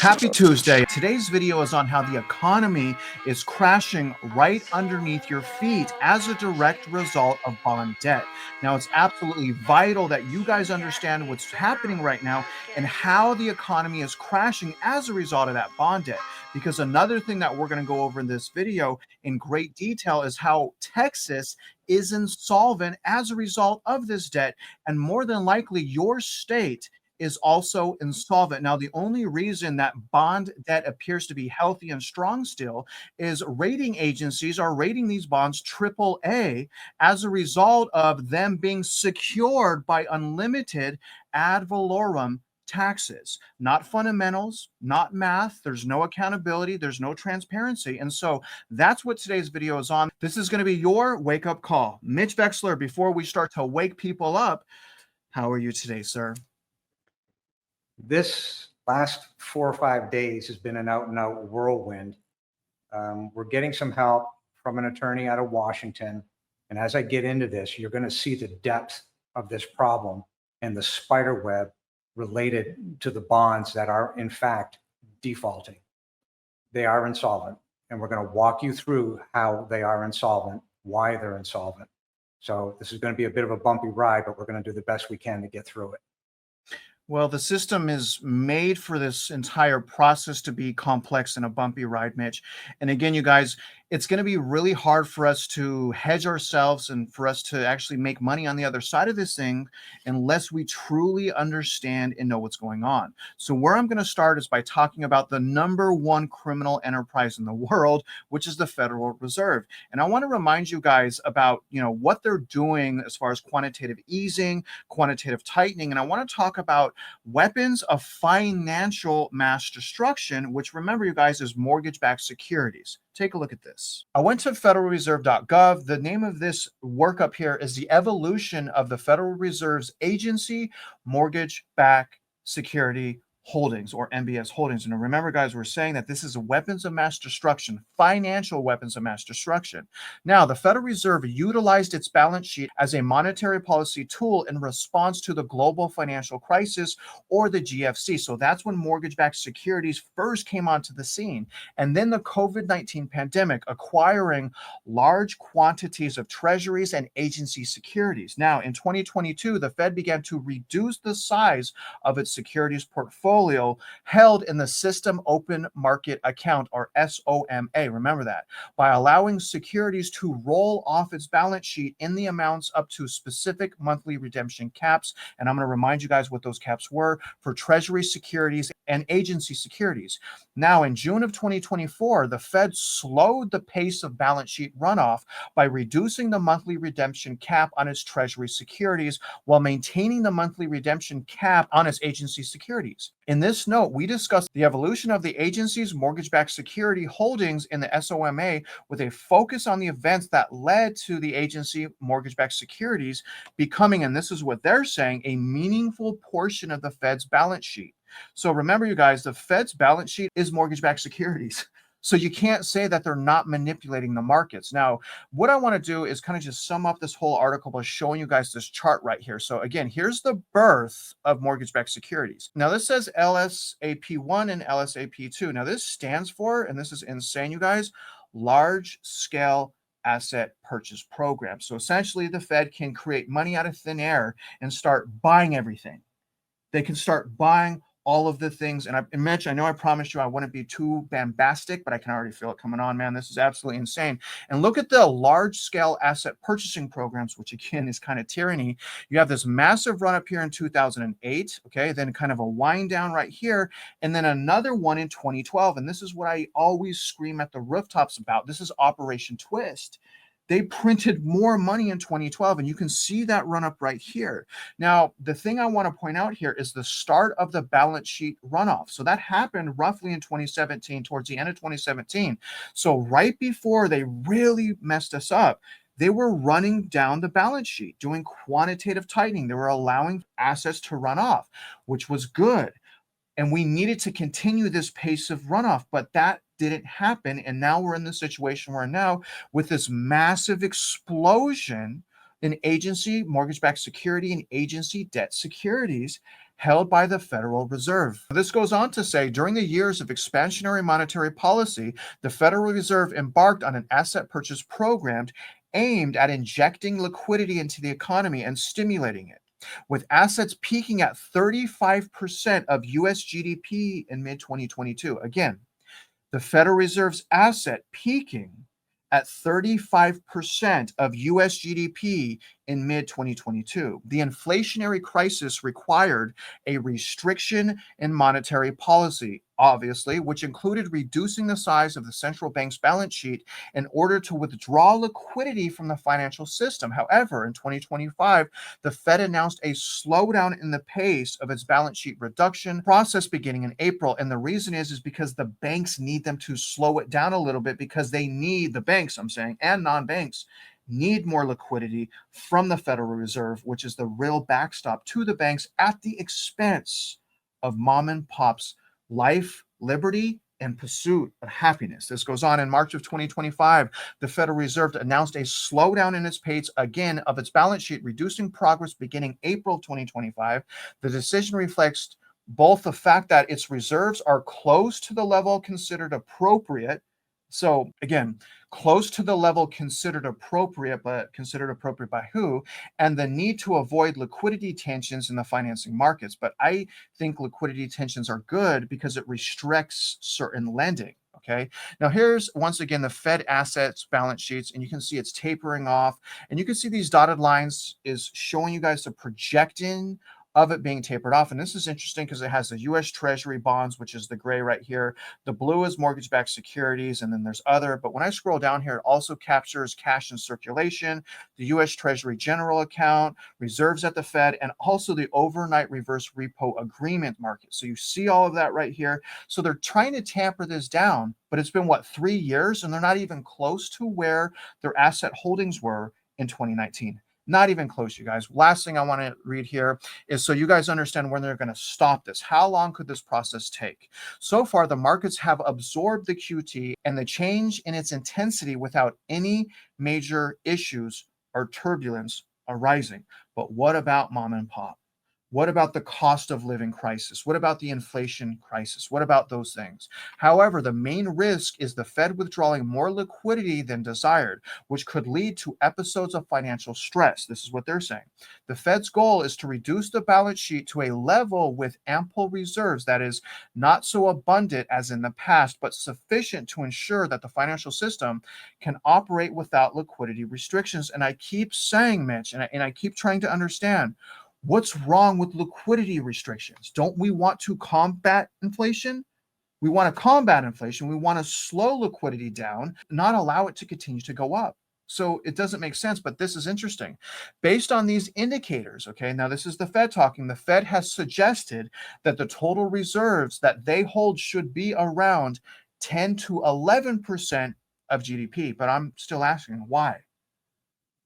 Happy Tuesday. Today's video is on how the economy is crashing right underneath your feet as a direct result of bond debt. Now, it's absolutely vital that you guys understand what's happening right now and how the economy is crashing as a result of that bond debt. Because another thing that we're going to go over in this video in great detail is how Texas is insolvent as a result of this debt. And more than likely, your state is also insolvent. Now, the only reason that bond debt appears to be healthy and strong still is rating agencies are rating these bonds AAA as a result of them being secured by unlimited ad valorem taxes, not fundamentals, not math. There's no accountability. There's no transparency. And so that's what today's video is on. This is going to be your wake up call. Mitch Vexler, before we start to wake people up, how are you today, sir? This last 4 or 5 days has been an out and out whirlwind. We're getting some help from an attorney out of Washington. And as I get into this, you're going to see the depth of this problem and the spider web related to the bonds that are in fact defaulting. They are insolvent, and we're going to walk you through how they are insolvent, why they're insolvent. So this is going to be a bit of a bumpy ride, but we're going to do the best we can to get through it. Well, the system is made for this entire process to be complex and a bumpy ride, Mitch. And again, you guys, it's going to be really hard for us to hedge ourselves and for us to actually make money on the other side of this thing unless we truly understand and know what's going on. So where I'm going to start is by talking about the #1 criminal enterprise in the world, which is the Federal Reserve. And I want to remind you guys about, what they're doing as far as quantitative easing, quantitative tightening. And I want to talk about weapons of financial mass destruction, which, remember, you guys, is mortgage-backed securities. Take a look at this. I went to federalreserve.gov. The name of this workup here is the evolution of the Federal Reserve's agency mortgage-backed security holdings, or MBS holdings. And remember, guys, we're saying that this is weapons of mass destruction, financial weapons of mass destruction. Now, the Federal Reserve utilized its balance sheet as a monetary policy tool in response to the global financial crisis, or the GFC. So that's when mortgage-backed securities first came onto the scene. And then the COVID-19 pandemic, acquiring large quantities of treasuries and agency securities. Now, in 2022, the Fed began to reduce the size of its securities portfolio held in the System Open Market Account, or SOMA. Remember that, by allowing securities to roll off its balance sheet in the amounts up to specific monthly redemption caps. And I'm going to remind you guys what those caps were for treasury securities and agency securities. Now, in June of 2024, the Fed slowed the pace of balance sheet runoff by reducing the monthly redemption cap on its treasury securities while maintaining the monthly redemption cap on its agency securities. In this note, we discussed the evolution of the agency's mortgage-backed security holdings in the SOMA with a focus on the events that led to the agency mortgage-backed securities becoming, and this is what they're saying, a meaningful portion of the Fed's balance sheet. So remember, you guys, the Fed's balance sheet is mortgage-backed securities. So you can't say that they're not manipulating the markets. Now, what I want to do is kind of just sum up this whole article by showing you guys this chart right here. So again, here's the birth of mortgage-backed securities. Now, this says LSAP1 and LSAP2. Now, this stands for, and this is insane, you guys, large-scale asset purchase program. So essentially, the Fed can create money out of thin air and start buying everything. They can start buying all of the things. And Mitch, I know I promised you I wouldn't be too bombastic, but I can already feel it coming on, man. This is absolutely insane. And look at the large scale asset purchasing programs, which again is kind of tyranny. You have this massive run up here in 2008. Okay. Then kind of a wind down right here. And then another one in 2012. And this is what I always scream at the rooftops about. This is Operation Twist. They printed more money in 2012, and you can see that run up right here. Now, the thing I want to point out here is the start of the balance sheet runoff. So that happened roughly in 2017, towards the end of 2017. So right before they really messed us up, they were running down the balance sheet, doing quantitative tightening. They were allowing assets to run off, which was good. And we needed to continue this pace of runoff, but that didn't happen. And now we're in the situation we're in now with this massive explosion in agency mortgage-backed security and agency debt securities held by the Federal Reserve. This goes on to say, during the years of expansionary monetary policy, the Federal Reserve embarked on an asset purchase program aimed at injecting liquidity into the economy and stimulating it, with assets peaking at 35% of US GDP in mid-2022. Again, the Federal Reserve's asset peaking at 35% of US GDP in mid-2022. The inflationary crisis required a restriction in monetary policy, obviously, which included reducing the size of the central bank's balance sheet in order to withdraw liquidity from the financial system. However, in 2025, the Fed announced a slowdown in the pace of its balance sheet reduction process beginning in April. And the reason is because the banks need them to slow it down a little bit, because they need, the banks, I'm saying, and non-banks, need more liquidity from the Federal Reserve, which is the real backstop to the banks at the expense of mom and pop's life, liberty, and pursuit of happiness. This goes on. In March of 2025, the Federal Reserve announced a slowdown in its pace again of its balance sheet, reducing progress beginning April 2025. The decision reflects both the fact that its reserves are close to the level considered appropriate. So again, close to the level considered appropriate, but considered appropriate by who? And the need to avoid liquidity tensions in the financing markets. But I think liquidity tensions are good because it restricts certain lending. Okay. Now here's once again the Fed assets balance sheets, and you can see it's tapering off. And you can see these dotted lines is showing you guys the projecting of it being tapered off. And this is interesting because it has the US Treasury bonds, which is the gray right here. The blue is mortgage-backed securities, and then there's other. But when I scroll down here, it also captures cash in circulation, the US Treasury general account, reserves at the Fed, and also the overnight reverse repo agreement market. So you see all of that right here. So they're trying to tamper this down, but it's been, what, 3 years? And they're not even close to where their asset holdings were in 2019. Not even close, you guys. Last thing I want to read here is so you guys understand when they're going to stop this. How long could this process take? So far, the markets have absorbed the QT and the change in its intensity without any major issues or turbulence arising. But what about mom and pop? What about the cost of living crisis? What about the inflation crisis? What about those things? However, the main risk is the Fed withdrawing more liquidity than desired, which could lead to episodes of financial stress. This is what they're saying. The Fed's goal is to reduce the balance sheet to a level with ample reserves that is not so abundant as in the past, but sufficient to ensure that the financial system can operate without liquidity restrictions. And I keep saying, Mitch, and I keep trying to understand, what's wrong with liquidity restrictions? Don't we want to combat inflation? We want to combat inflation. We want to slow liquidity down, not allow it to continue to go up. So it doesn't make sense, but this is interesting. Based on these indicators, okay, now this is the Fed talking. The Fed has suggested that the total reserves that they hold should be around 10 to 11% of GDP. But I'm still asking why?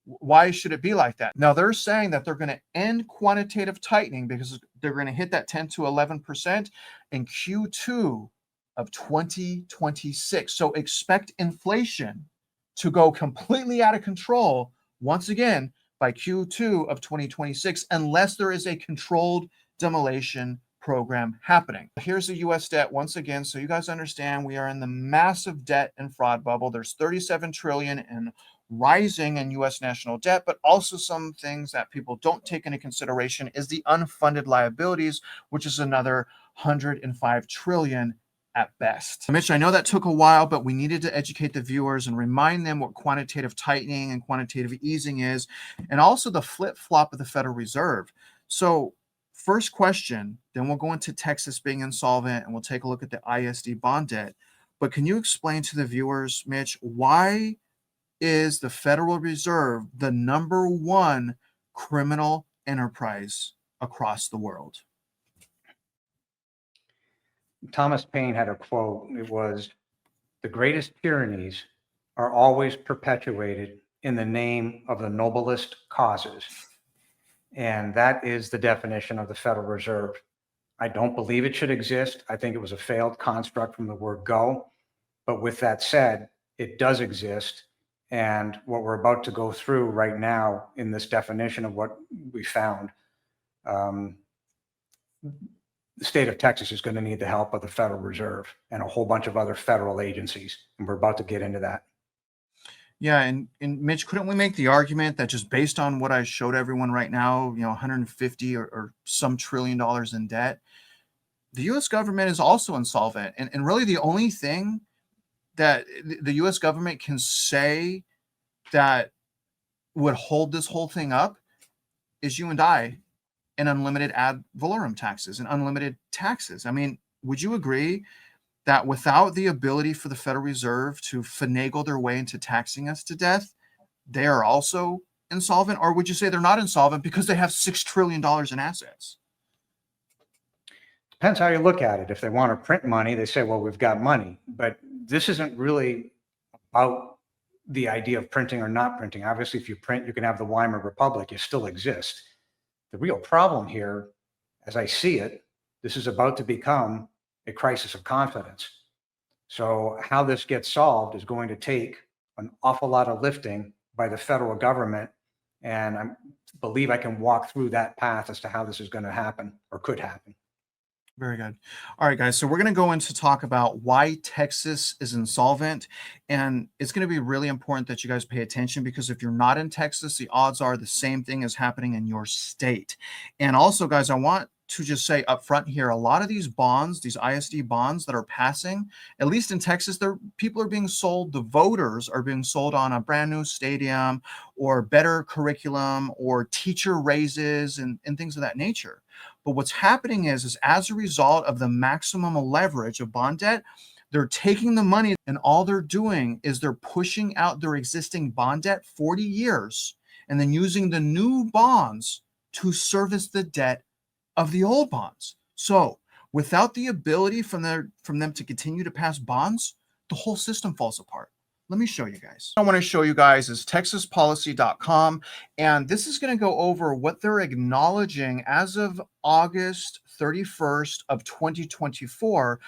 Why should it be like that? Now they're saying that they're going to end quantitative tightening because they're going to hit that 10 to 11% in Q2 of 2026. So expect inflation to go completely out of control once again by Q2 of 2026, unless there is a controlled demolition program happening. Here's the US debt once again, so you guys understand we are in the massive debt and fraud bubble. There's 37 trillion in rising in US national debt, but also some things that people don't take into consideration is the unfunded liabilities, which is another 105 trillion at best. Mitch, I know that took a while, but we needed to educate the viewers and remind them what quantitative tightening and quantitative easing is, and also the flip-flop of the Federal Reserve. So first question, then we'll go into Texas being insolvent, and we'll take a look at the ISD bond debt. But can you explain to the viewers, Mitch, why is the Federal Reserve the number one criminal enterprise across the world? Thomas Paine had a quote. It was, "The greatest tyrannies are always perpetuated in the name of the noblest causes." And that is the definition of the Federal Reserve. I don't believe it should exist. I think it was a failed construct from the word go. But with that said, it does exist. And what we're about to go through right now in this definition of what we found, the state of Texas is going to need the help of the Federal Reserve and a whole bunch of other federal agencies. And we're about to get into that. Yeah, and Mitch, couldn't we make the argument that just based on what I showed everyone right now, 150 or some $1 trillion in debt, the U.S. government is also insolvent, and really the only thing that the U.S. government can say that would hold this whole thing up is you and I, and unlimited ad valorem taxes and unlimited taxes. I mean, would you agree that without the ability for the Federal Reserve to finagle their way into taxing us to death, they are also insolvent? Or would you say they're not insolvent because they have $6 trillion in assets? Depends how you look at it. If they want to print money, they say, well, we've got money. But this isn't really about the idea of printing or not printing. Obviously, if you print, you can have the Weimar Republic. You still exist. The real problem here, as I see it, this is about to become a crisis of confidence. So how this gets solved is going to take an awful lot of lifting by the federal government. And I believe I can walk through that path as to how this is going to happen or could happen. Very good. All right, guys. So we're going to go into talk about why Texas is insolvent. And it's going to be really important that you guys pay attention, because if you're not in Texas, the odds are the same thing is happening in your state. And also, guys, I want to just say up front here, a lot of these bonds, these ISD bonds that are passing, at least in Texas, people are being sold, the voters are being sold on a brand new stadium or better curriculum or teacher raises and things of that nature. But what's happening is as a result of the maximum leverage of bond debt, they're taking the money and all they're doing is they're pushing out their existing bond debt 40 years and then using the new bonds to service the debt of the old bonds. So without the ability from them to continue to pass bonds, the whole system falls apart. Let me show you guys. I want to show you guys is texaspolicy.com, and this is going to go over what they're acknowledging as of August 31st of 2024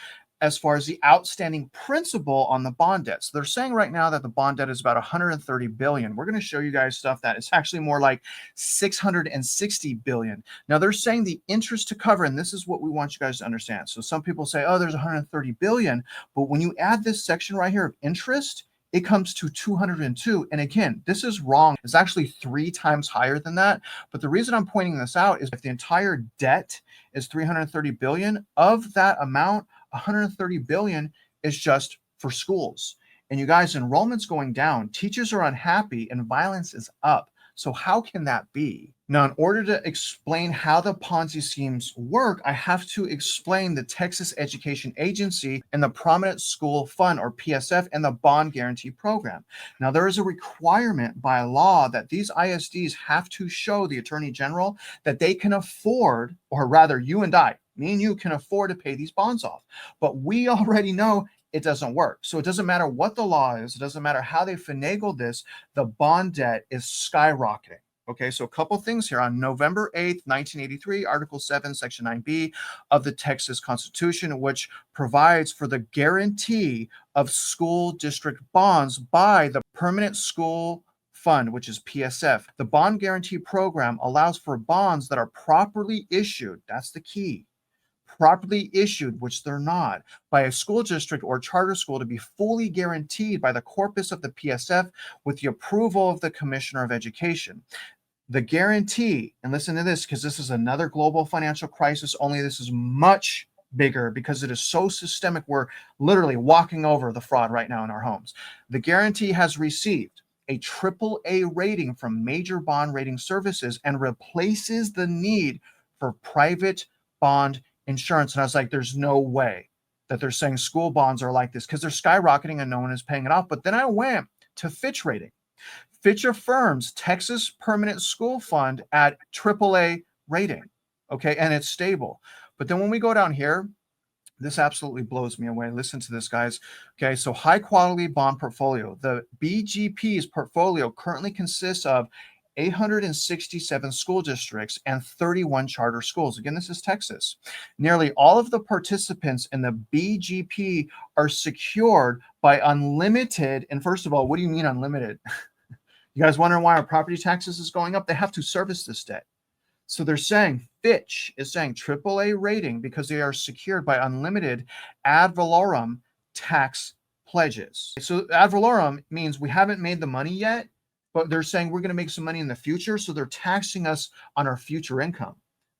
as far as the outstanding principal on the bond debt. So they're saying right now that the bond debt is about 130 billion. We're going to show you guys stuff that is actually more like 660 billion. Now they're saying the interest to cover, and this is what we want you guys to understand. So some people say, oh, there's 130 billion, but when you add this section right here of interest, it comes to 202. And again, this is wrong. It's actually 3 times higher than that. But the reason I'm pointing this out is if the entire debt is 330 billion, of that amount, 130 billion is just for schools. And you guys, enrollment's going down, teachers are unhappy, and violence is up. So how can that be? Now, in order to explain how the Ponzi schemes work, I have to explain the Texas Education Agency and the Prominent School Fund, or PSF, and the Bond Guarantee Program. Now, there is a requirement by law that these ISDs have to show the Attorney General that they can afford, or rather you and I, me and you can afford to pay these bonds off. But we already know it doesn't work. So it doesn't matter what the law is. It doesn't matter how they finagled this. The bond debt is skyrocketing. Okay, so a couple things here. On November 8th, 1983, Article 7, Section 9B of the Texas Constitution, which provides for the guarantee of school district bonds by the Permanent School Fund, which is PSF. The Bond Guarantee Program allows for bonds that are properly issued. That's the key. Properly issued, which they're not, by a school district or charter school to be fully guaranteed by the corpus of the PSF with the approval of the Commissioner of Education. The guarantee, and listen to this because this is another global financial crisis, only this is much bigger because it is so systemic. We're literally walking over the fraud right now in our homes. The guarantee has received a AAA rating from major bond rating services and replaces the need for private bond insurance. And I was like, there's no way that they're saying school bonds are like this because they're skyrocketing and no one is paying it off. But then I went to Fitch rating. Fitch affirms Texas Permanent School Fund at AAA rating. Okay, and it's stable. But then when we go down here, this absolutely blows me away. Listen to this, guys. Okay, so high quality bond portfolio. The BGP's portfolio currently consists of 867 school districts and 31 charter schools. Again, this is Texas. Nearly all of the participants in the BGP are secured by unlimited. And first of all, what do you mean unlimited? You guys wondering why our property taxes is going up? They have to service this debt. So they're saying Fitch is saying AAA rating because they are secured by unlimited ad valorem tax pledges. So ad valorem means we haven't made the money yet, but they're saying we're going to make some money in the future. So they're taxing us on our future income.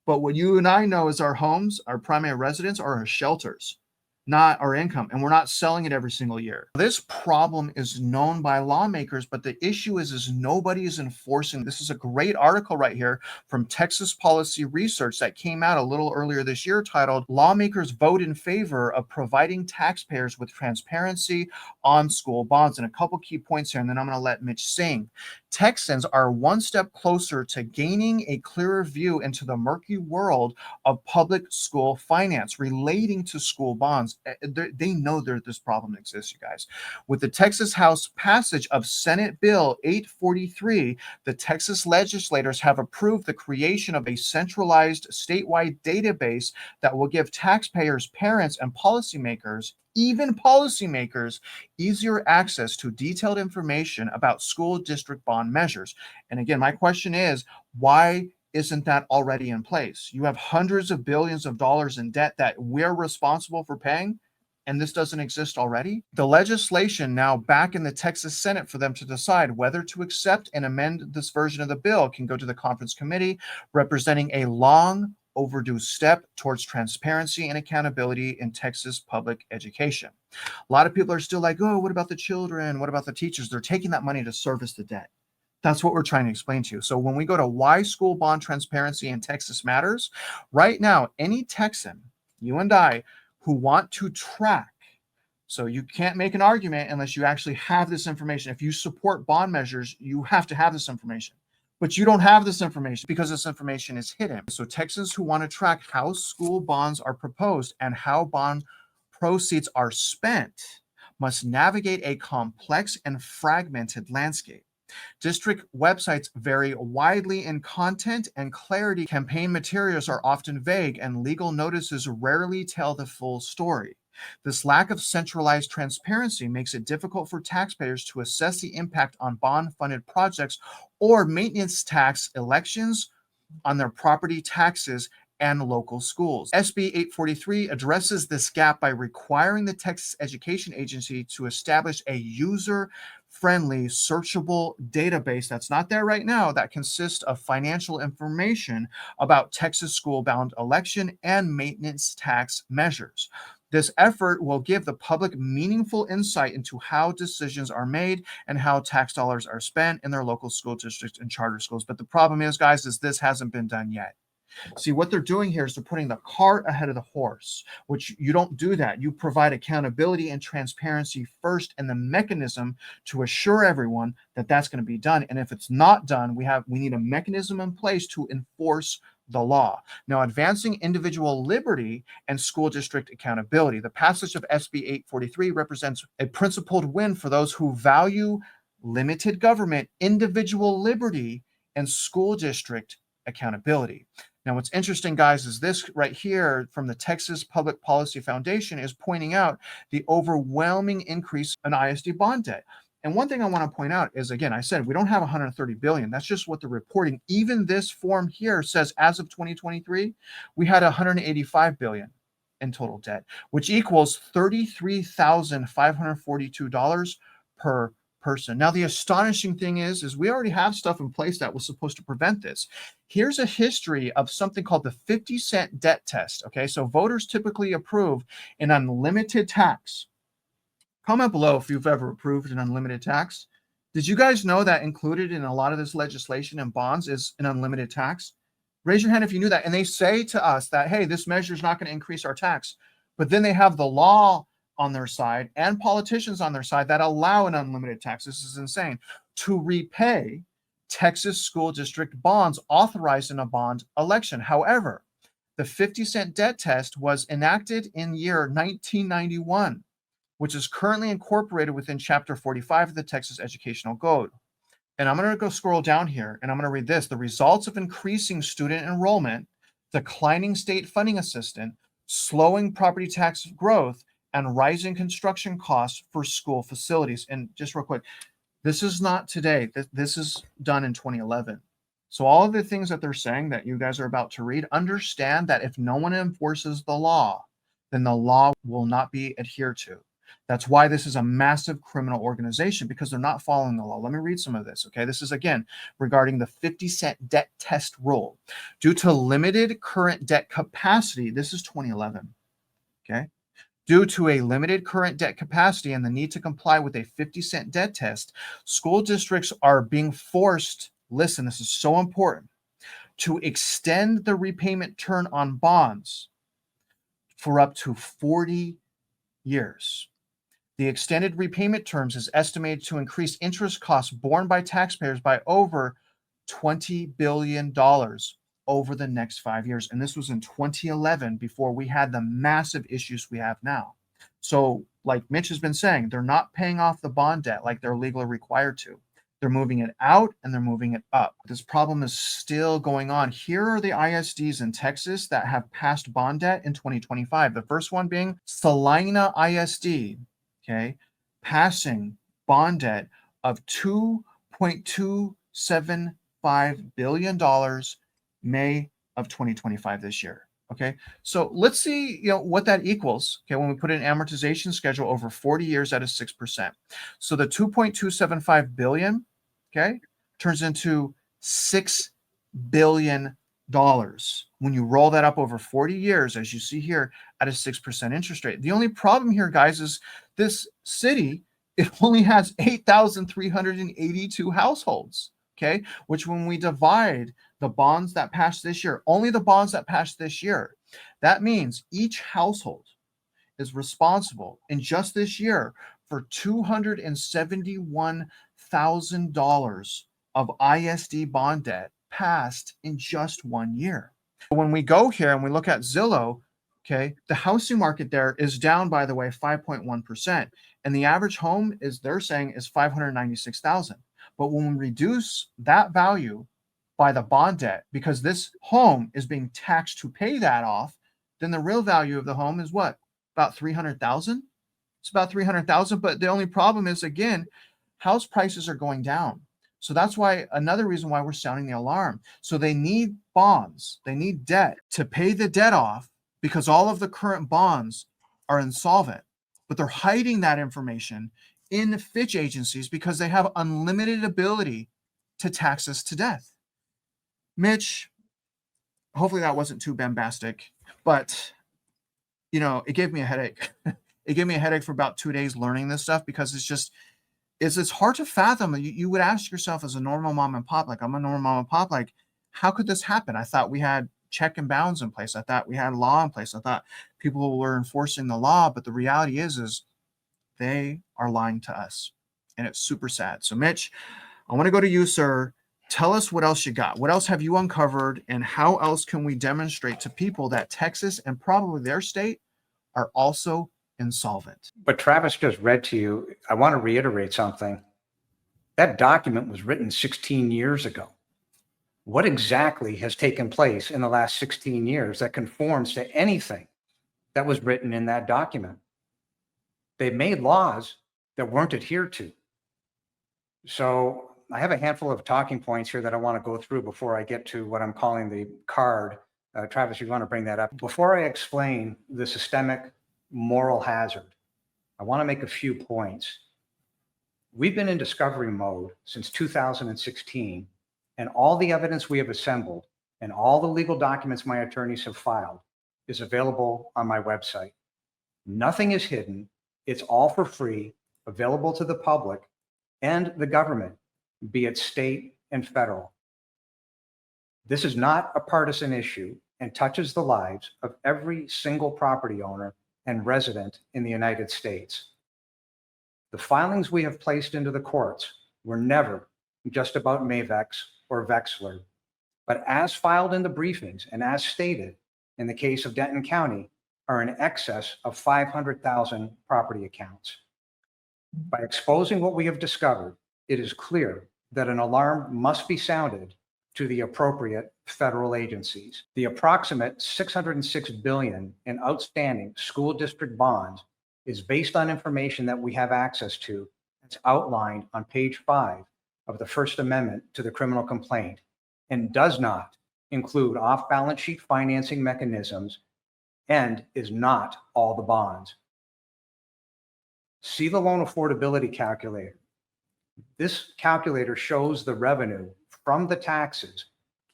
But what you and I know is our homes, our primary residence, are our shelters, not our income. And we're not selling it every single year. This problem is known by lawmakers, but the issue is nobody is enforcing. This is a great article right here from Texas Policy Research that came out a little earlier this year titled "Lawmakers Vote in Favor of Providing Taxpayers with Transparency on School Bonds." And a couple key points here, and then I'm going to let Mitch sing. Texans are one step closer to gaining a clearer view into the murky world of public school finance relating to school bonds. They know that this problem exists, you guys. With the Texas House passage of Senate Bill 843, the Texas legislators have approved the creation of a centralized statewide database that will give taxpayers, parents, and policymakers, even policymakers, easier access to detailed information about school district bond measures. And again, my question is, why isn't that already in place? You have hundreds of billions of dollars in debt that we're responsible for paying, and this doesn't exist already? The legislation now back in the Texas Senate for them to decide whether to accept and amend this version of the bill can go to the conference committee, representing a long overdue step towards transparency and accountability in Texas public education. A lot of people are still like, oh, what about the children? What about the teachers? They're taking that money to service the debt. That's what we're trying to explain to you. So when we go to why school bond transparency in Texas matters, right now, any Texan, you and I, who want to track, so you can't make an argument unless you actually have this information. If you support bond measures, you have to have this information. But you don't have this information because this information is hidden. So Texans who want to track how school bonds are proposed and how bond proceeds are spent must navigate a complex and fragmented landscape. District websites vary widely in content and clarity. Campaign materials are often vague, and legal notices rarely tell the full story. This lack of centralized transparency makes it difficult for taxpayers to assess the impact on bond-funded projects or maintenance tax elections on their property taxes and local schools. SB 843 addresses this gap by requiring the Texas Education Agency to establish a user-friendly, searchable database that's not there right now that consists of financial information about Texas school-bound election and maintenance tax measures. This effort will give the public meaningful insight into how decisions are made and how tax dollars are spent in their local school districts and charter schools. But the problem is, guys, is this hasn't been done yet. See, what they're doing here is they're putting the cart ahead of the horse, which you don't do that. You provide accountability and transparency first and the mechanism to assure everyone that that's going to be done. And if it's not done, we need a mechanism in place to enforce the law. Now, advancing individual liberty and school district accountability. The passage of SB 843 represents a principled win for those who value limited government, individual liberty, and school district accountability. Now, what's interesting, guys, is this right here from the Texas Public Policy Foundation is pointing out the overwhelming increase in ISD bond debt. And one thing I want to point out is, again, I said we don't have 130 billion. That's just what they're reporting. Even this form here says as of 2023, we had 185 billion in total debt, which equals $33,542 per person. Now, the astonishing thing is we already have stuff in place that was supposed to prevent this. Here's a history of something called the 50-cent debt test. Okay, so voters typically approve an unlimited tax. Comment below if you've ever approved an unlimited tax. Did you guys know that included in a lot of this legislation and bonds is an unlimited tax? Raise your hand if you knew that. And they say to us that, hey, this measure is not going to increase our tax. But then they have the law on their side and politicians on their side that allow an unlimited tax. This is insane. To repay Texas school district bonds authorized in a bond election. However, the 50-cent debt test was enacted in year 1991. Which is currently incorporated within Chapter 45 of the Texas Educational Code. And I'm going to go scroll down here, and I'm going to read this. The results of increasing student enrollment, declining state funding assistance, slowing property tax growth, and rising construction costs for school facilities. And just real quick, this is not today. This is done in 2011. So all of the things that they're saying that you guys are about to read, understand that if no one enforces the law, then the law will not be adhered to. That's why this is a massive criminal organization, because they're not following the law. Let me read some of this, okay? This is, again, regarding the 50-cent debt test rule. Due to limited current debt capacity, this is 2011, okay? Due to a limited current debt capacity and the need to comply with a 50-cent debt test, school districts are being forced, listen, this is so important, to extend the repayment term on bonds for up to 40 years. The extended repayment terms is estimated to increase interest costs borne by taxpayers by over $20 billion over the next 5 years. And this was in 2011, before we had the massive issues we have now. So, like Mitch has been saying, they're not paying off the bond debt like they're legally required to. They're moving it out and they're moving it up. This problem is still going on. Here are the ISDs in Texas that have passed bond debt in 2025. The first one being Salina ISD, okay, passing bond debt of $2.275 billion May of 2025 this year. Okay, so let's see, what that equals. Okay, when we put an amortization schedule over 40 years at a 6%. So the 2.275 billion, okay, turns into $6 billion when you roll that up over 40 years, as you see here, at a 6% interest rate. The only problem here, guys, is this city, it only has 8,382 households, okay, which when we divide the bonds that passed this year, only the bonds that passed this year, that means each household is responsible in just this year for $271,000 of ISD bond debt passed in just 1 year. When we go here and we look at Zillow, okay, the housing market there is down, by the way, 5.1%. And the average home they're saying is $596,000. But when we reduce that value by the bond debt, because this home is being taxed to pay that off, then the real value of the home is what? About $300,000? It's about $300,000. But the only problem is, again, house prices are going down. So that's why, another reason why we're sounding the alarm. So they need bonds, they need debt to pay the debt off, because all of the current bonds are insolvent. But they're hiding that information in Fitch agencies because they have unlimited ability to tax us to death. Mitch, hopefully that wasn't too bombastic, but it gave me a headache. It gave me a headache for about 2 days learning this stuff, because it's hard to fathom. You would ask yourself, as a normal mom and pop, like I'm a normal mom and pop, like, how could this happen? I thought we had check and balance in place. I thought we had law in place. I thought people were enforcing the law, but the reality is they are lying to us, and it's super sad. So Mitch, I want to go to you, sir. Tell us what else you got. What else have you uncovered, and how else can we demonstrate to people that Texas and probably their state are also insolvent? But Travis just read to you. I want to reiterate something. That document was written 16 years ago. What exactly has taken place in the last 16 years that conforms to anything that was written in that document? They made laws that weren't adhered to. So I have a handful of talking points here that I want to go through before I get to what I'm calling the card. Travis, you want to bring that up? Before I explain the systemic moral hazard, I want to make a few points. We've been in discovery mode since 2016, and all the evidence we have assembled and all the legal documents my attorneys have filed is available on my website. Nothing is hidden. It's all for free, available to the public and the government, be it state and federal. This is not a partisan issue and touches the lives of every single property owner and resident in the United States. The filings we have placed into the courts were never just about Mavex or Vexler, but as filed in the briefings and as stated in the case of Denton County, are in excess of 500,000 property accounts. By exposing what we have discovered, it is clear that an alarm must be sounded to the appropriate federal agencies. The approximate $606 billion in outstanding school district bonds is based on information that we have access to. It's outlined on page 5 of the First Amendment to the criminal complaint and does not include off-balance sheet financing mechanisms and is not all the bonds. See the loan affordability calculator. This calculator shows the revenue from the taxes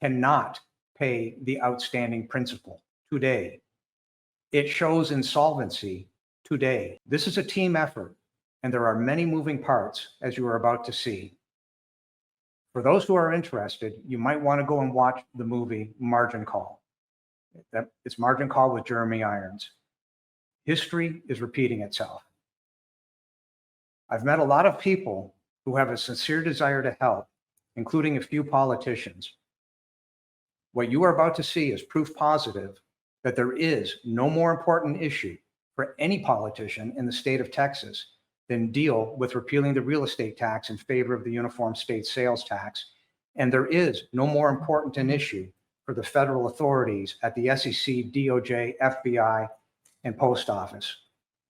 cannot pay the outstanding principal today. It shows insolvency today. This is a team effort, and there are many moving parts, as you are about to see. For those who are interested, you might want to go and watch the movie Margin Call. It's Margin Call with Jeremy Irons. History is repeating itself. I've met a lot of people who have a sincere desire to help, including a few politicians. What you are about to see is proof positive that there is no more important issue for any politician in the state of Texas than deal with repealing the real estate tax in favor of the uniform state sales tax. And there is no more important an issue for the federal authorities at the SEC, DOJ, FBI, and post office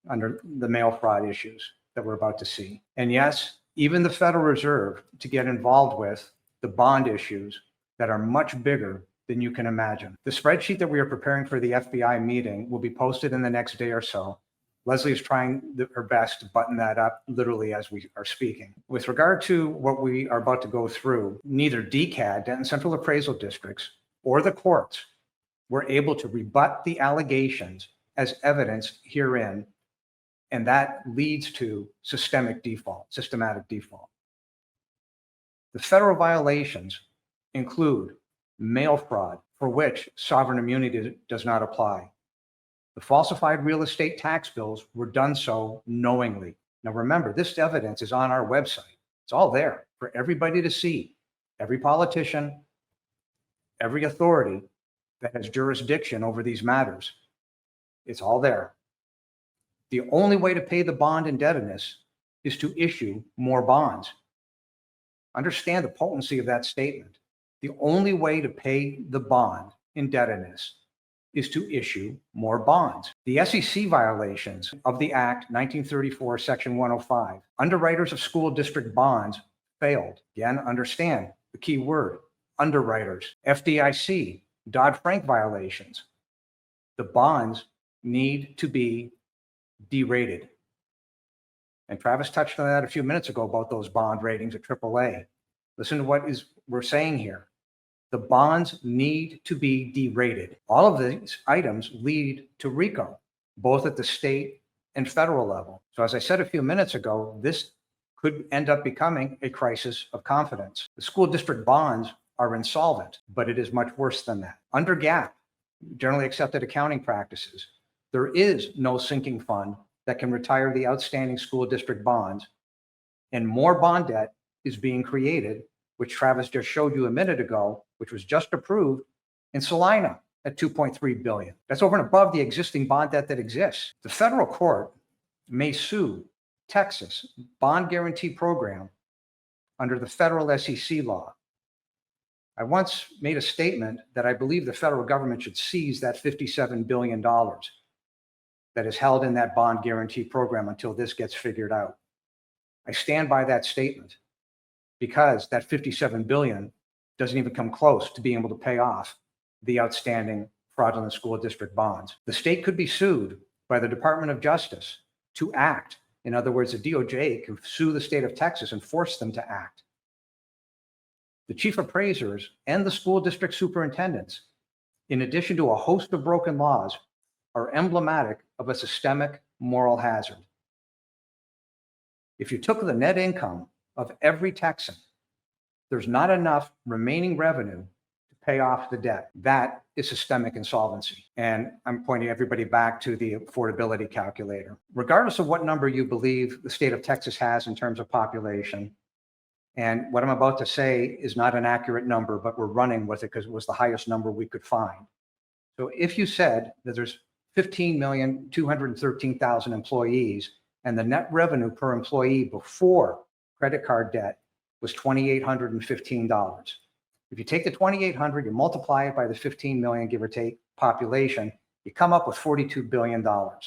under the mail fraud issues that we're about to see. And yes, even the Federal Reserve to get involved with the bond issues that are much bigger than you can imagine. The spreadsheet that we are preparing for the FBI meeting will be posted in the next day or so. Leslie is trying her best to button that up literally as we are speaking. With regard to what we are about to go through, neither DCAD, Denton Central Appraisal Districts, or the courts were able to rebut the allegations as evidenced herein, and that leads to systematic default. The federal violations include mail fraud, for which sovereign immunity does not apply. The falsified real estate tax bills were done so knowingly. Now remember, this evidence is on our website. It's all there for everybody to see. Every politician, every authority that has jurisdiction over these matters. It's all there. The only way to pay the bond indebtedness is to issue more bonds. Understand the potency of that statement. The only way to pay the bond indebtedness is to issue more bonds. The SEC violations of the Act 1934, Section 105, underwriters of school district bonds failed. Again, understand the key word, underwriters. FDIC, Dodd-Frank violations. The bonds need to be derated. And Travis touched on that a few minutes ago about those bond ratings at AAA. Listen to what we're saying here. The bonds need to be derated. All of these items lead to RICO, both at the state and federal level. So as I said a few minutes ago, this could end up becoming a crisis of confidence. The school district bonds are insolvent, but it is much worse than that. Under GAAP, generally accepted accounting practices, there is no sinking fund that can retire the outstanding school district bonds, and more bond debt is being created, which Travis just showed you a minute ago, which was just approved in Salina at $2.3 billion. That's over and above the existing bond debt that exists. The federal court may sue Texas bond guarantee program under the federal SEC law. I once made a statement that I believe the federal government should seize that $57 billion that is held in that bond guarantee program until this gets figured out. I stand by that statement because that $57 billion doesn't even come close to being able to pay off the outstanding fraudulent school district bonds. The state could be sued by the Department of Justice to act. In other words, the DOJ can sue the state of Texas and force them to act. The chief appraisers and the school district superintendents, in addition to a host of broken laws, are emblematic of a systemic moral hazard. If you took the net income of every Texan, there's not enough remaining revenue to pay off the debt. That is systemic insolvency. And I'm pointing everybody back to the affordability calculator. Regardless of what number you believe the state of Texas has in terms of population, and what I'm about to say is not an accurate number, but we're running with it because it was the highest number we could find. So if you said that there's 15,213,000 employees and the net revenue per employee before credit card debt was $2,815. If you take the 2,800, you multiply it by the 15 million, give or take, population, you come up with $42 billion. For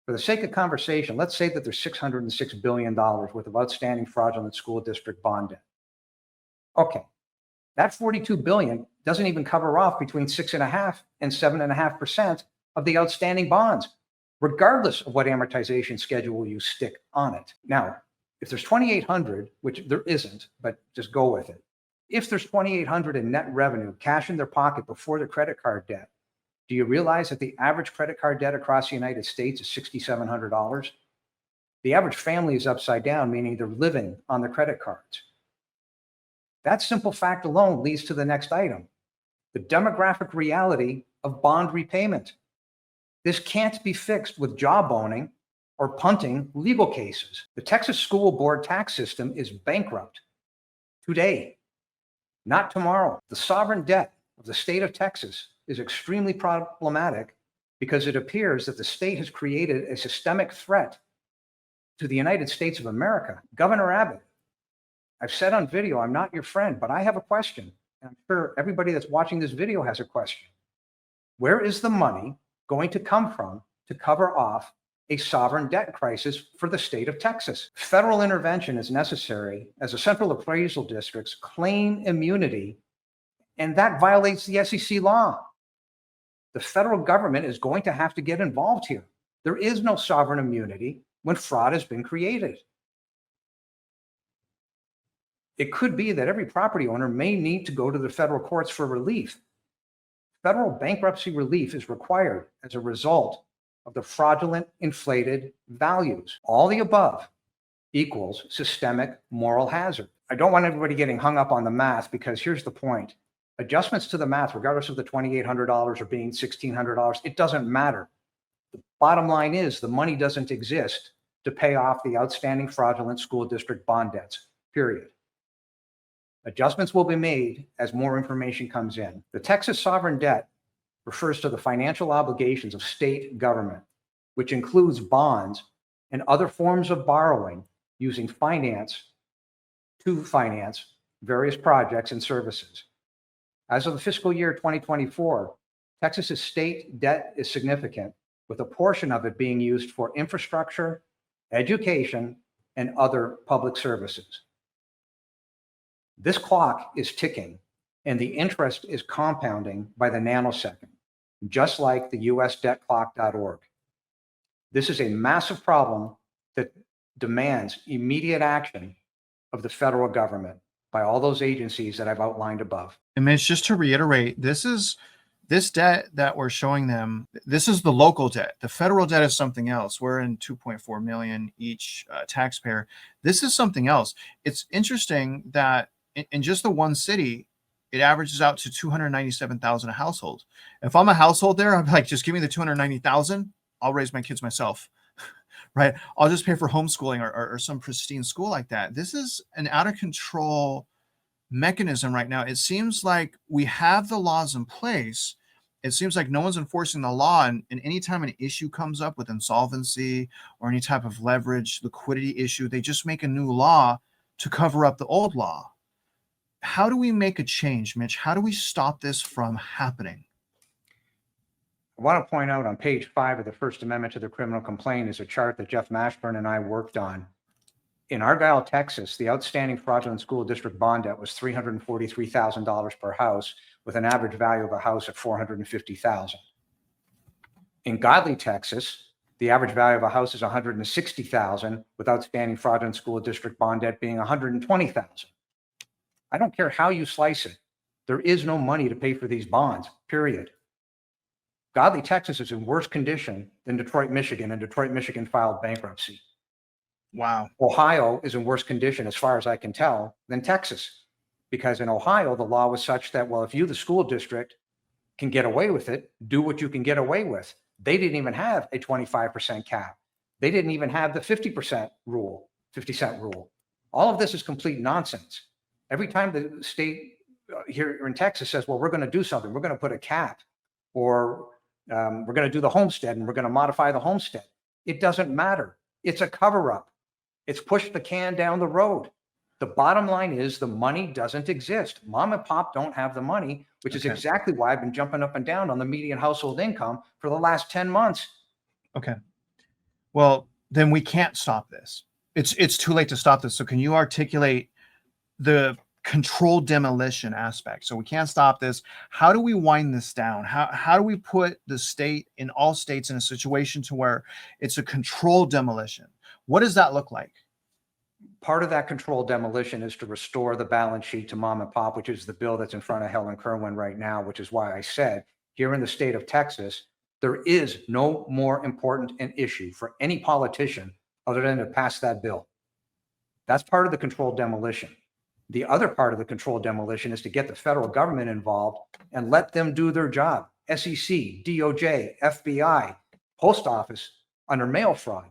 the sake of conversation, let's say that there's $606 billion worth of outstanding fraudulent school district bond debt. Okay, That 42 billion doesn't even cover off between 6.5% and 7.5% of the outstanding bonds, regardless of what amortization schedule you stick on it. Now, if there's 2,800, which there isn't, but just go with it. If there's 2,800 in net revenue, cash in their pocket before the credit card debt, do you realize that the average credit card debt across the United States is $6,700? The average family is upside down, meaning they're living on the credit cards. That simple fact alone leads to the next item, the demographic reality of bond repayment. This can't be fixed with jawboning or punting legal cases. The Texas School Board tax system is bankrupt today, not tomorrow. The sovereign debt of the state of Texas is extremely problematic because it appears that the state has created a systemic threat to the United States of America. Governor Abbott, I've said on video, I'm not your friend, but I have a question. And I'm sure everybody that's watching this video has a question. Where is the money going to come from to cover off a sovereign debt crisis for the state of Texas? Federal intervention is necessary as the central appraisal districts claim immunity, and that violates the SEC law. The federal government is going to have to get involved here. There is no sovereign immunity when fraud has been created. It could be that every property owner may need to go to the federal courts for relief. Federal bankruptcy relief is required as a result of the fraudulent inflated values. All the above equals systemic moral hazard. I don't want everybody getting hung up on the math, because here's the point. Adjustments to the math, regardless of the $2,800 or being $1,600, it doesn't matter. The bottom line is the money doesn't exist to pay off the outstanding fraudulent school district bond debts, period. Adjustments will be made as more information comes in. The Texas sovereign debt refers to the financial obligations of state government, which includes bonds and other forms of borrowing using finance to finance various projects and services. As of the fiscal year 2024, Texas's state debt is significant, with a portion of it being used for infrastructure, education, and other public services. This clock is ticking, and the interest is compounding by the nanosecond, just like the usdebtclock.org. This is a massive problem that demands immediate action of the federal government by all those agencies that I've outlined above. And Mitch, just to reiterate, this debt that we're showing them, this is the local debt. The federal debt is something else. We're in 2.4 million each taxpayer. This is something else. It's interesting that in just the one city, it averages out to 297,000 a household. If I'm a household there, I'm like, just give me the 290,000. I'll raise my kids myself, right? I'll just pay for homeschooling or some pristine school like that. This is an out of control mechanism right now. It seems like we have the laws in place. It seems like no one's enforcing the law. And anytime an issue comes up with insolvency or any type of leverage, liquidity issue, they just make a new law to cover up the old law. How do we make a change, Mitch? How do we stop this from happening? I want to point out on page 5 of the First Amendment to the criminal complaint is a chart that Jeff Mashburn and I worked on. In Argyle, Texas, the outstanding fraudulent school district bond debt was $343,000 per house, with an average value of a house at $450,000. In Godley, Texas, the average value of a house is $160,000, with outstanding fraudulent school district bond debt being $120,000. I don't care how you slice it. There is no money to pay for these bonds, period. Godley, Texas is in worse condition than Detroit, Michigan, and Detroit, Michigan filed bankruptcy. Wow. Ohio is in worse condition, as far as I can tell, than Texas, because in Ohio, the law was such that, well, if you, the school district, can get away with it, do what you can get away with. They didn't even have a 25% cap. They didn't even have the 50% rule, 50-cent rule. All of this is complete nonsense. Every time the state here in Texas says, well, we're going to do something, we're going to put a cap, or we're going to do the homestead and we're going to modify the homestead, it doesn't matter. It's a cover-up. It's pushed the can down the road. The bottom line is the money doesn't exist. Mom and pop don't have the money, which is exactly why I've been jumping up and down on the median household income for the last 10 months. Okay. Well, then we can't stop this. It's too late to stop this. So can you articulate the controlled demolition aspect. So we can't stop this. How do we wind this down? How do we put the state in all states in a situation to where it's a controlled demolition? What does that look like? Part of that controlled demolition is to restore the balance sheet to mom and pop, which is the bill that's in front of Helen Kerwin right now, which is why I said here in the state of Texas, there is no more important an issue for any politician other than to pass that bill. That's part of the controlled demolition. The other part of the controlled demolition is to get the federal government involved and let them do their job. SEC, DOJ, FBI, post office under mail fraud.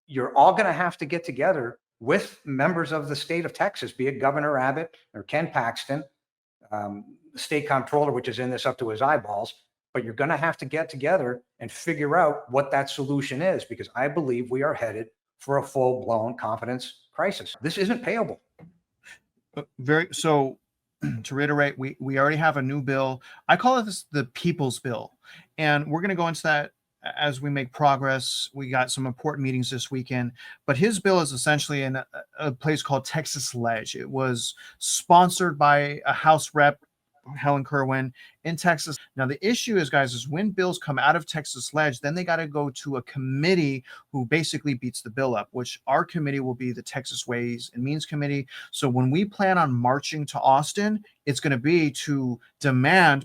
You're all going to have to get together with members of the state of Texas, be it Governor Abbott or Ken Paxton, the state comptroller, which is in this up to his eyeballs. But you're going to have to get together and figure out what that solution is, because I believe we are headed for a full-blown confidence crisis. This isn't payable. So to reiterate, we already have a new bill. I call it the people's bill. And we're going to go into that as we make progress. We got some important meetings this weekend, but his bill is essentially in a place called Texas Ledge. It was sponsored by a House rep, Helen Kerwin, in Texas. Now, the issue is, guys, is when bills come out of Texas Ledge, then they got to go to a committee who basically beats the bill up, which our committee will be the Texas Ways and Means Committee. So when we plan on marching to Austin, it's going to be to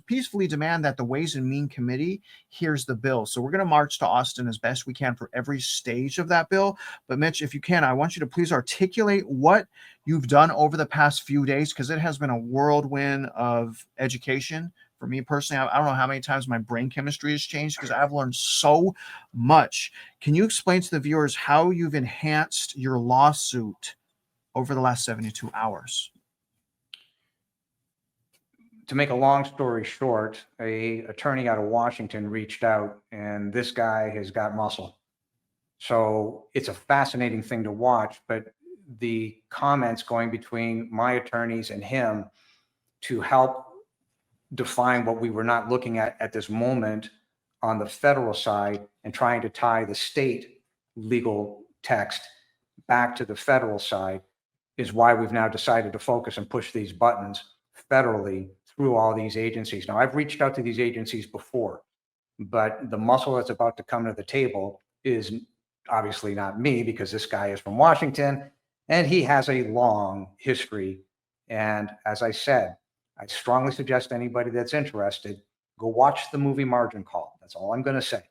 peacefully demand that the Ways and Mean Committee hears the bill. So we're going to march to Austin as best we can for every stage of that bill. But Mitch, if you can, I want you to please articulate what you've done over the past few days, because it has been a whirlwind of education. For me personally, I don't know how many times my brain chemistry has changed, because I've learned so much. Can you explain to the viewers how you've enhanced your lawsuit over the last 72 hours? To make a long story short, a attorney out of Washington reached out, and this guy has got muscle. So it's a fascinating thing to watch, but the comments going between my attorneys and him to help define what we were not looking at this moment on the federal side, and trying to tie the state legal text back to the federal side, is why we've now decided to focus and push these buttons federally through all these agencies. Now, I've reached out to these agencies before, but the muscle that's about to come to the table is obviously not me, because this guy is from Washington and he has a long history. And as I said, I strongly suggest anybody that's interested, go watch the movie Margin Call. That's all I'm going to say.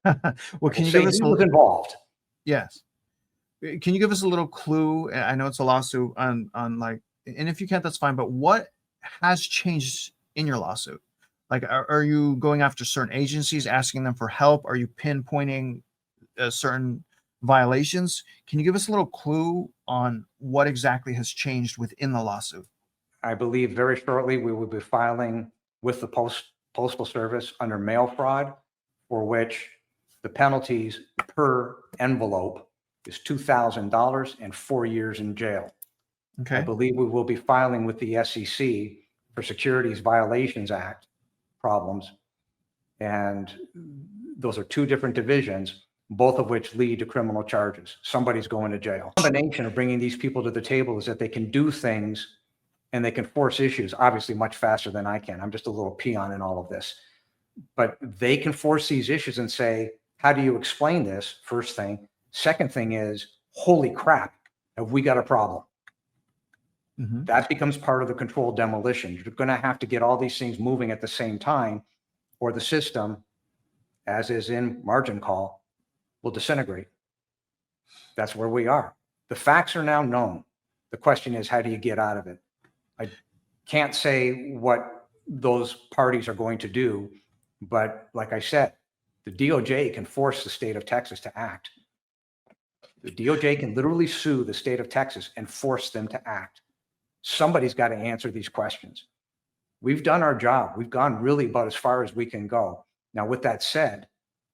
Well, can you give us who was involved? Yes. Can you give us a little clue? I know it's a lawsuit on like, and if you can't, that's fine. But what has changed in your lawsuit? Like, are you going after certain agencies, asking them for help? Are you pinpointing certain violations? Can you give us a little clue on what exactly has changed within the lawsuit? I believe very shortly we will be filing with the Postal Service under mail fraud, for which the penalties per envelope is $2,000 and 4 years in jail. Okay. I believe we will be filing with the SEC for Securities Violations Act problems. And those are two different divisions, both of which lead to criminal charges. Somebody's going to jail. The combination of bringing these people to the table is that they can do things and they can force issues, obviously much faster than I can. I'm just a little peon in all of this. But they can force these issues and say, how do you explain this? First thing. Second thing is, holy crap, have we got a problem? Mm-hmm. That becomes part of the controlled demolition. You're going to have to get all these things moving at the same time, or the system, as is in Margin Call, will disintegrate. That's where we are. The facts are now known. The question is, how do you get out of it? I can't say what those parties are going to do, but like I said, the DOJ can force the state of Texas to act. The DOJ can literally sue the state of Texas and force them to act. Somebody's got to answer these questions. We've done our job. We've gone really about as far as we can go. Now, with that said,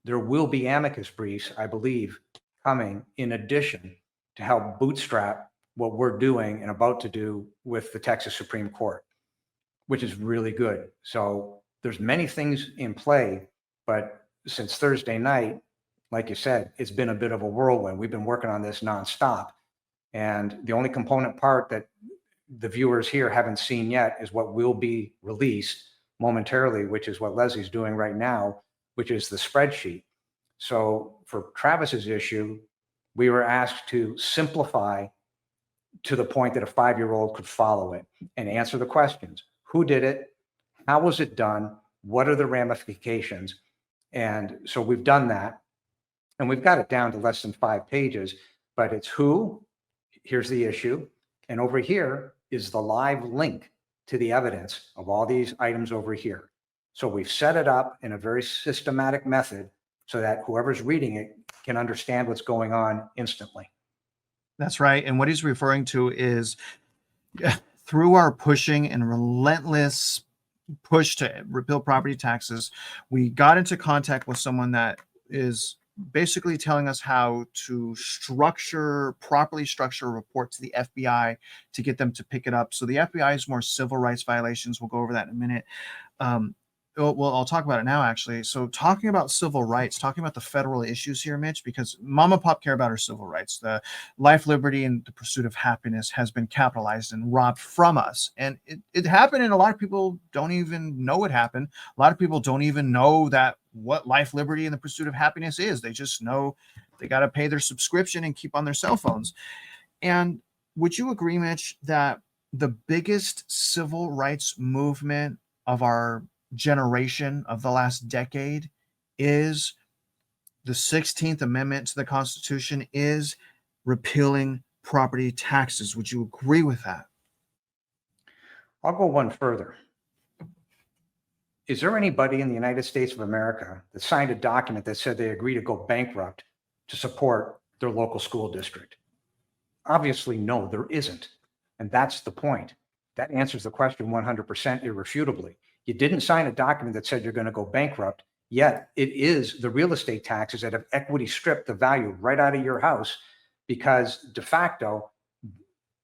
there will be amicus briefs, I believe, coming in addition to help bootstrap what we're doing and about to do with the Texas Supreme Court, which is really good. So there's many things in play, but since Thursday night, like you said, it's been a bit of a whirlwind. We've been working on this nonstop. And the only component part that the viewers here haven't seen yet is what will be released momentarily, which is what Leslie's doing right now, which is the spreadsheet. So for Travis's issue, we were asked to simplify to the point that a 5-year-old could follow it and answer the questions. Who did it? How was it done? What are the ramifications? And so we've done that. And we've got it down to less than 5 pages, but it's who, here's the issue. And over here is the live link to the evidence of all these items over here. So we've set it up in a very systematic method so that whoever's reading it can understand what's going on instantly. That's right. And what he's referring to is through our pushing and relentless push to repeal property taxes, we got into contact with someone that is basically telling us how to properly structure a report to the FBI to get them to pick it up. So the FBI is more civil rights violations. We'll go over that in a minute. Well, I'll talk about it now, actually. So talking about civil rights, talking about the federal issues here, Mitch, because mom and pop care about our civil rights. The life, liberty, and the pursuit of happiness has been capitalized and robbed from us. And it happened, and a lot of people don't even know it happened. A lot of people don't even know that what life, liberty, and the pursuit of happiness is. They just know they got to pay their subscription and keep on their cell phones. And would you agree, Mitch, that the biggest civil rights movement of our generation of the last decade is the 16th Amendment to the Constitution, is repealing property taxes? Would you agree with that? I'll go one further. Is there anybody in the United States of America that signed a document that said they agree to go bankrupt to support their local school district? Obviously, no, there isn't. And that's the point. That answers the question 100% irrefutably. You didn't sign a document that said you're going to go bankrupt, yet it is the real estate taxes that have equity stripped the value right out of your house, because de facto,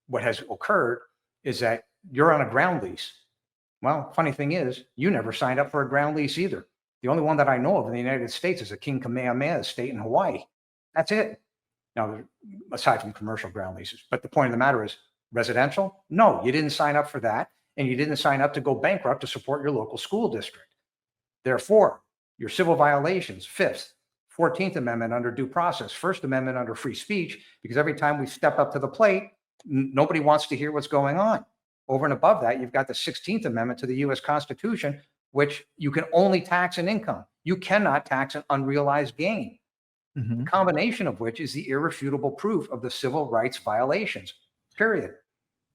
what has occurred is that you're on a ground lease. Well, funny thing is, you never signed up for a ground lease either. The only one that I know of in the United States is a King Kamehameha estate in Hawaii. That's it. Now, aside from commercial ground leases. But the point of the matter is, residential? No, you didn't sign up for that. And you didn't sign up to go bankrupt to support your local school district. Therefore, your civil violations, 5th, 14th Amendment under due process, 1st Amendment under free speech, because every time we step up to the plate, nobody wants to hear what's going on. Over and above that, you've got the 16th Amendment to the US Constitution, which you can only tax an income. You cannot tax an unrealized gain. The combination of which is the irrefutable proof of the civil rights violations, period.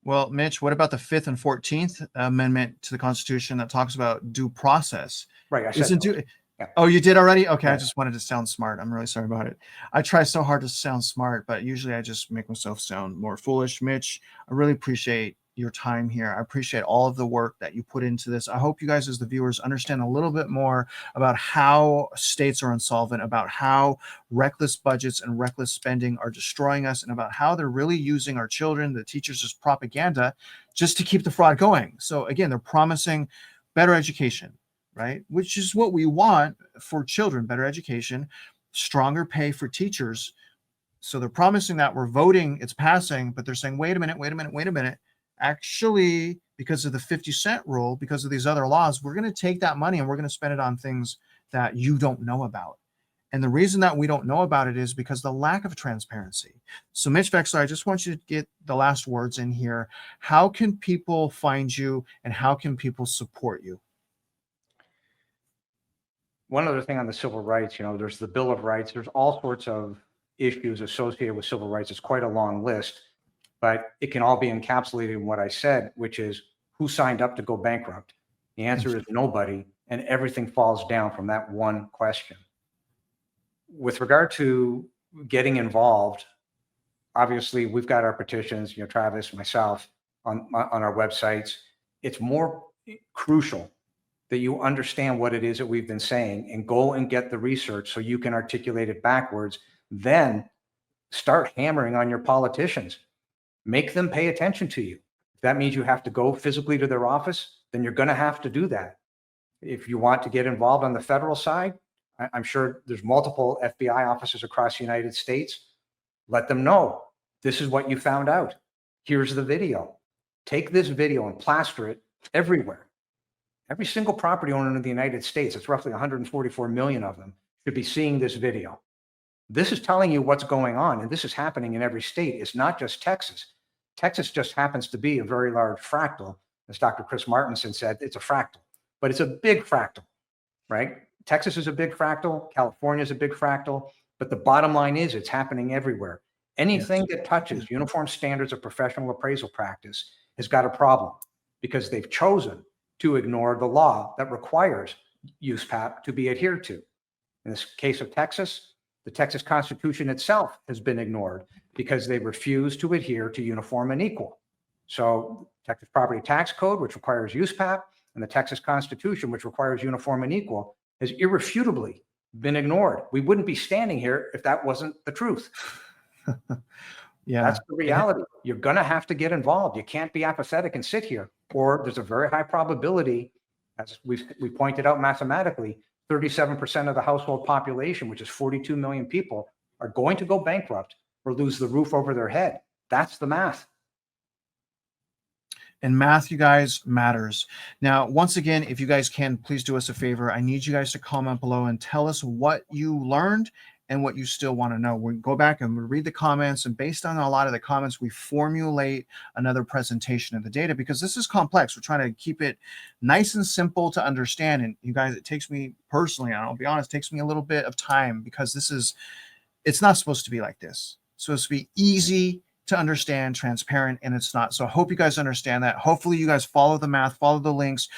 Well, Mitch, what about the 5th and 14th Amendment to the Constitution that talks about due process? Right. I said yeah. Oh, you did already? Okay. Yeah. I just wanted to sound smart. I'm really sorry about it. I try so hard to sound smart, but usually I just make myself sound more foolish. Mitch, I really appreciate your time here. I appreciate all of the work that you put into this. I hope you guys, as the viewers, understand a little bit more about how states are insolvent, about how reckless budgets and reckless spending are destroying us, and about how they're really using our children, the teachers, as propaganda just to keep the fraud going. So again, they're promising better education, right? Which is what we want for children, better education, stronger pay for teachers. So they're promising that, we're voting, it's passing, but they're saying, wait a minute. Actually, because of the 50-cent rule, because of these other laws, we're going to take that money and we're going to spend it on things that you don't know about. And the reason that we don't know about it is because the lack of transparency. So Mitch Vexler, I just want you to get the last words in here. How can people find you and how can people support you? One other thing on the civil rights, there's the Bill of Rights. There's all sorts of issues associated with civil rights. It's quite a long list. But it can all be encapsulated in what I said, which is who signed up to go bankrupt? The answer is nobody, and everything falls down from that one question. With regard to getting involved, obviously we've got our petitions, Travis, myself, on our websites. It's more crucial that you understand what it is that we've been saying and go and get the research so you can articulate it backwards. Then start hammering on your politicians. Make them pay attention to you. If that means you have to go physically to their office, then you're going to have to do that. If you want to get involved on the federal side, I'm sure there's multiple FBI offices across the United States. Let them know, this is what you found out. Here's the video. take this video and plaster it everywhere. Every single property owner in the United States, it's roughly 144 million of them, should be seeing this video. This is telling you what's going on, and this is happening in every state. It's not just Texas. Texas just happens to be a very large fractal. As Dr. Chris Martinson said, it's a fractal, but it's a big fractal, right? Texas is a big fractal. California is a big fractal. But the bottom line is it's happening everywhere. Anything that touches uniform standards of professional appraisal practice has got a problem because they've chosen to ignore the law that requires USPAP to be adhered to. In this case of Texas, the Texas Constitution itself has been ignored because they refuse to adhere to uniform and equal. So Texas Property Tax Code, which requires USPAP, and the Texas Constitution, which requires uniform and equal, has irrefutably been ignored. We wouldn't be standing here if that wasn't the truth. Yeah, that's the reality. You're going to have to get involved. You can't be apathetic and sit here, or there's a very high probability, as we pointed out mathematically, 37% of the household population, which is 42 million people, are going to go bankrupt or lose the roof over their head. That's the math. And math, you guys, matters. Now, once again, if you guys can, please do us a favor. I need you guys to comment below and tell us what you learned and what you still want to know. We go back and we read the comments, and based on a lot of the comments, we formulate another presentation of the data because this is complex. We're trying to keep it nice and simple to understand. And you guys, it takes me personally, I'll be honest, it takes me a little bit of time because it's not supposed to be like this. It's supposed to be easy to understand, transparent, and it's not. So I hope you guys understand that. Hopefully you guys follow the math, follow the links,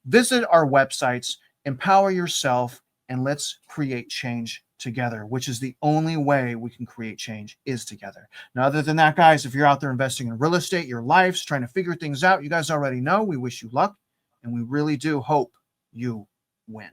visit our websites, empower yourself, and let's create change together, which is the only way we can create change is together. Now, other than that, guys, if you're out there investing in real estate, your lives, trying to figure things out, you guys already know, we wish you luck, and we really do hope you win.